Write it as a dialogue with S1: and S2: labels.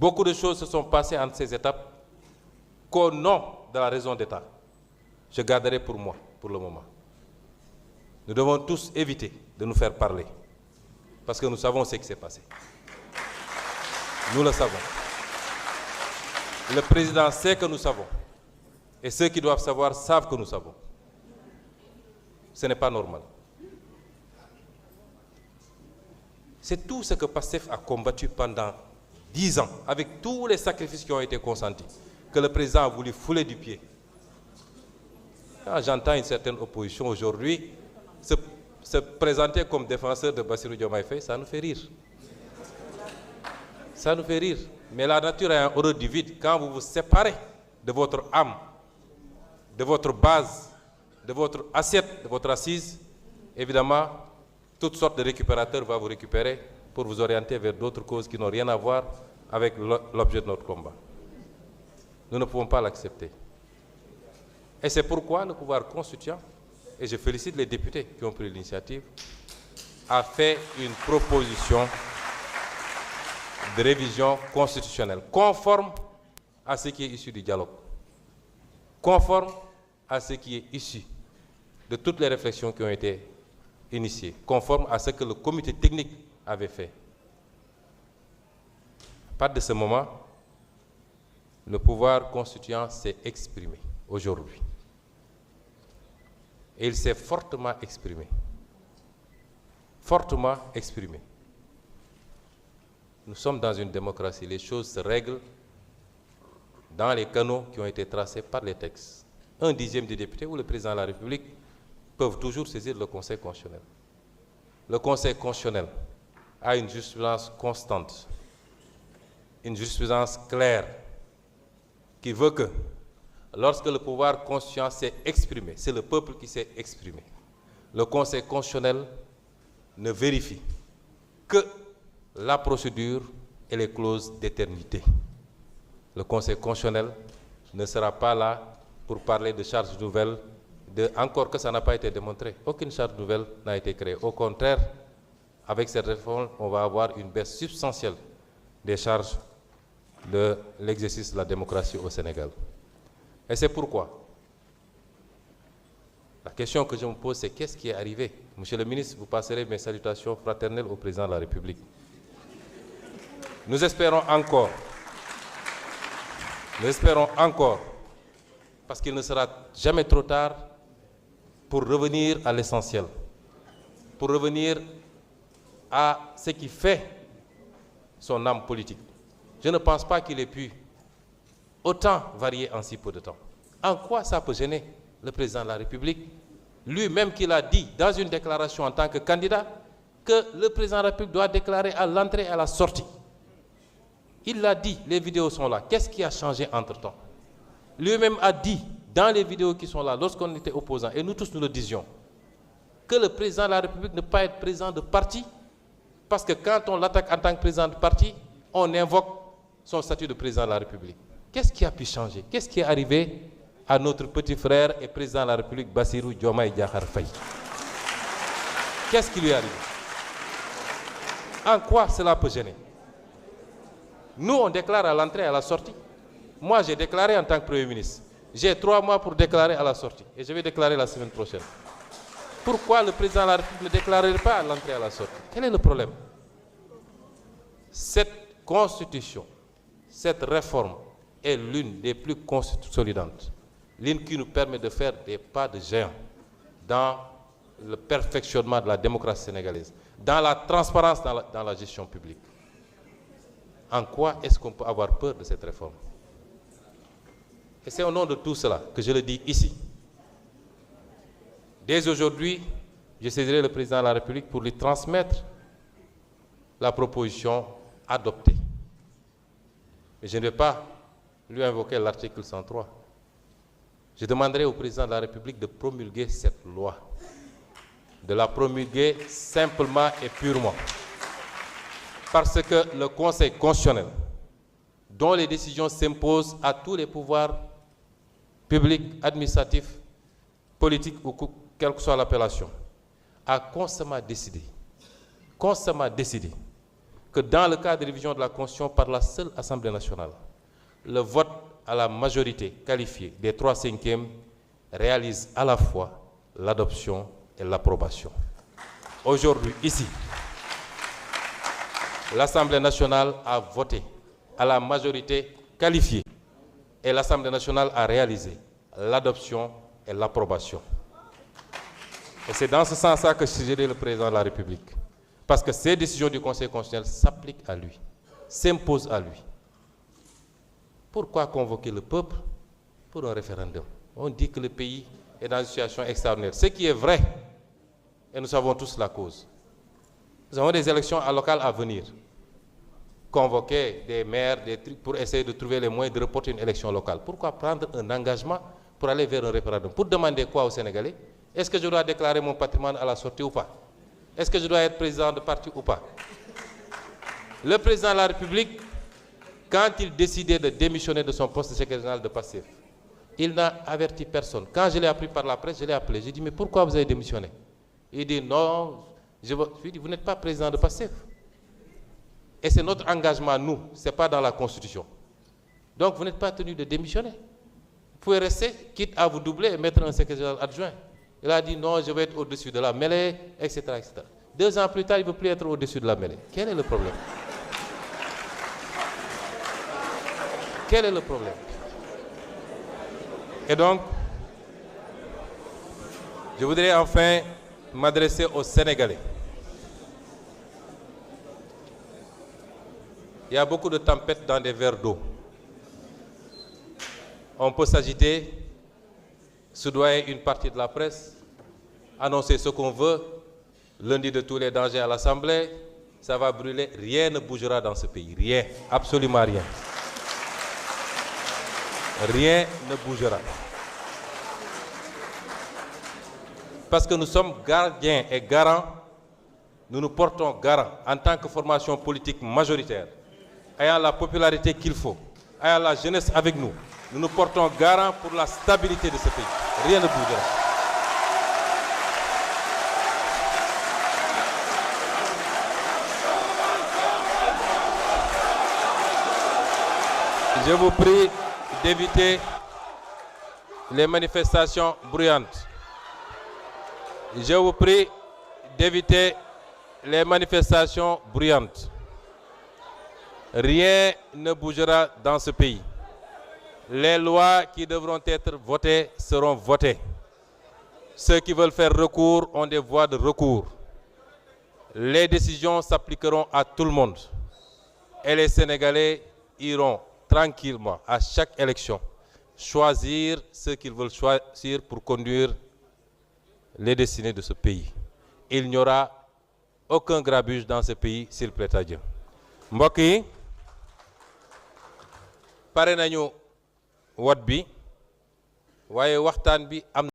S1: Beaucoup de choses se sont passées entre ces étapes qu'au nom de la raison d'État, je garderai pour moi, pour le moment. Nous devons tous éviter de nous faire parler, parce que nous savons ce qui s'est passé. Nous le savons. Le président sait que nous savons. Et ceux qui doivent savoir savent que nous savons. Ce n'est pas normal. C'est tout ce que PASTEF a combattu pendant 10 ans, avec tous les sacrifices qui ont été consentis, que le président a voulu fouler du pied. Quand j'entends une certaine opposition aujourd'hui se présenter comme défenseur de Bassirou Diomaye Faye, ça nous fait rire. Ça nous fait rire. Mais la nature a un horreur du vide. Quand vous vous séparez de votre âme, de votre base, de votre assiette, de votre assise, évidemment, toutes sortes de récupérateurs vont vous récupérer pour vous orienter vers d'autres causes qui n'ont rien à voir avec l'objet de notre combat. Nous ne pouvons pas l'accepter. Et c'est pourquoi le pouvoir constituant, et je félicite les députés qui ont pris l'initiative, a fait une proposition de révision constitutionnelle, conforme à ce qui est issu du dialogue, conforme à ce qui est issu de toutes les réflexions qui ont été initiées, conforme à ce que le comité technique avait fait. À partir de ce moment, le pouvoir constituant s'est exprimé aujourd'hui. Et il s'est fortement exprimé. Fortement exprimé. Nous sommes dans une démocratie. Les choses se règlent dans les canaux qui ont été tracés par les textes. 1/10 des députés ou le président de la République peuvent toujours saisir le Conseil constitutionnel. Le Conseil constitutionnel a une jurisprudence constante, une jurisprudence claire, qui veut que lorsque le pouvoir constituant s'est exprimé, c'est le peuple qui s'est exprimé, le Conseil constitutionnel ne vérifie que la procédure et les clauses d'éternité. Le Conseil constitutionnel ne sera pas là pour parler de charges nouvelles, encore que ça n'a pas été démontré. Aucune charge nouvelle n'a été créée. Au contraire, avec cette réforme, on va avoir une baisse substantielle des charges de l'exercice de la démocratie au Sénégal. Et c'est pourquoi la question que je me pose, c'est qu'est-ce qui est arrivé? Monsieur le ministre, vous passerez mes salutations fraternelles au président de la République. Nous espérons encore, parce qu'il ne sera jamais trop tard pour revenir à l'essentiel, pour revenir à ce qui fait son âme politique. Je ne pense pas qu'il ait pu autant varier en si peu de temps. En quoi ça peut gêner le président de la République, lui-même qu'il a dit dans une déclaration en tant que candidat que le président de la République doit déclarer à l'entrée et à la sortie. Il l'a dit, les vidéos sont là. Qu'est-ce qui a changé entre-temps? Lui-même a dit, dans les vidéos qui sont là, lorsqu'on était opposants, et nous tous nous le disions, que le président de la République ne peut pas être président de parti, parce que quand on l'attaque en tant que président de parti, on invoque son statut de président de la République. Qu'est-ce qui a pu changer? Qu'est-ce qui est arrivé à notre petit frère et président de la République, Bassirou Diomaye Diakhar Faye? Qu'est-ce qui lui est arrivé? En quoi cela peut gêner? Nous, on déclare à l'entrée et à la sortie. Moi, j'ai déclaré en tant que Premier ministre. J'ai 3 mois pour déclarer à la sortie. Et je vais déclarer la semaine prochaine. Pourquoi le président de la République ne déclarerait pas à l'entrée et à la sortie? Quel est le problème? Cette constitution, cette réforme est l'une des plus consolidantes. L'une qui nous permet de faire des pas de géant dans le perfectionnement de la démocratie sénégalaise, dans la transparence dans la gestion publique. En quoi est-ce qu'on peut avoir peur de cette réforme? Et c'est au nom de tout cela que je le dis ici. Dès aujourd'hui, je saisirai le président de la République pour lui transmettre la proposition adoptée. Mais je ne vais pas lui invoquer l'article 103. Je demanderai au président de la République de promulguer cette loi, de la promulguer simplement et purement. Parce que le Conseil constitutionnel, dont les décisions s'imposent à tous les pouvoirs publics, administratifs, politiques ou quelle que soit l'appellation, a constamment décidé que dans le cas de révision de la Constitution par la seule Assemblée nationale, le vote à la majorité qualifiée des 3/5 réalise à la fois l'adoption et l'approbation. Aujourd'hui, ici, l'Assemblée nationale a voté à la majorité qualifiée et l'Assemblée nationale a réalisé l'adoption et l'approbation. Et c'est dans ce sens-là que je suggérais le président de la République. Parce que ces décisions du Conseil constitutionnel s'appliquent à lui, s'imposent à lui. Pourquoi convoquer le peuple pour un référendum? On dit que le pays est dans une situation extraordinaire. Ce qui est vrai, et nous savons tous la cause. Nous avons des élections locales à venir. Convoquer des maires, des trucs pour essayer de trouver les moyens de reporter une élection locale. Pourquoi prendre un engagement pour aller vers un référendum? Pour demander quoi aux Sénégalais? Est-ce que je dois déclarer mon patrimoine à la sortie ou pas? Est-ce que je dois être président de parti ou pas? Le président de la République, quand il décidait de démissionner de son poste de secrétaire général de PASTEF, il n'a averti personne. Quand je l'ai appris par la presse, je l'ai appelé. J'ai dit, mais pourquoi vous avez démissionné? Il dit, non, je lui ai dit, vous n'êtes pas président de PASTEF. Et c'est notre engagement, nous, ce n'est pas dans la Constitution. Donc vous n'êtes pas tenu de démissionner. Vous pouvez rester, quitte à vous doubler et mettre un secrétaire général adjoint. Il a dit, non, je vais être au-dessus de la mêlée, etc., etc. 2 ans plus tard, il ne veut plus être au-dessus de la mêlée. Quel est le problème? Quel est le problème? Et donc, je voudrais enfin m'adresser aux Sénégalais. Il y a beaucoup de tempêtes dans des verres d'eau. On peut s'agiter, soudoyer une partie de la presse, annoncer ce qu'on veut, lundi de tous les dangers à l'Assemblée, ça va brûler, rien ne bougera dans ce pays, rien, absolument rien. Rien ne bougera. Parce que nous sommes gardiens et garants, nous nous portons garants en tant que formation politique majoritaire, ayant la popularité qu'il faut, ayant la jeunesse avec nous, nous nous portons garants pour la stabilité de ce pays. Rien ne bougera. Je vous prie d'éviter les manifestations bruyantes. Je vous prie d'éviter les manifestations bruyantes. Rien ne bougera dans ce pays. Les lois qui devront être votées seront votées. Ceux qui veulent faire recours ont des voies de recours. Les décisions s'appliqueront à tout le monde. Et les Sénégalais iront tranquillement à chaque élection choisir ceux qu'ils veulent choisir pour conduire les destinées de ce pays. Il n'y aura aucun grabuge dans ce pays s'il plaît à Dieu. Mbokk yi pare nañu wot bi waaye waxtaan bi am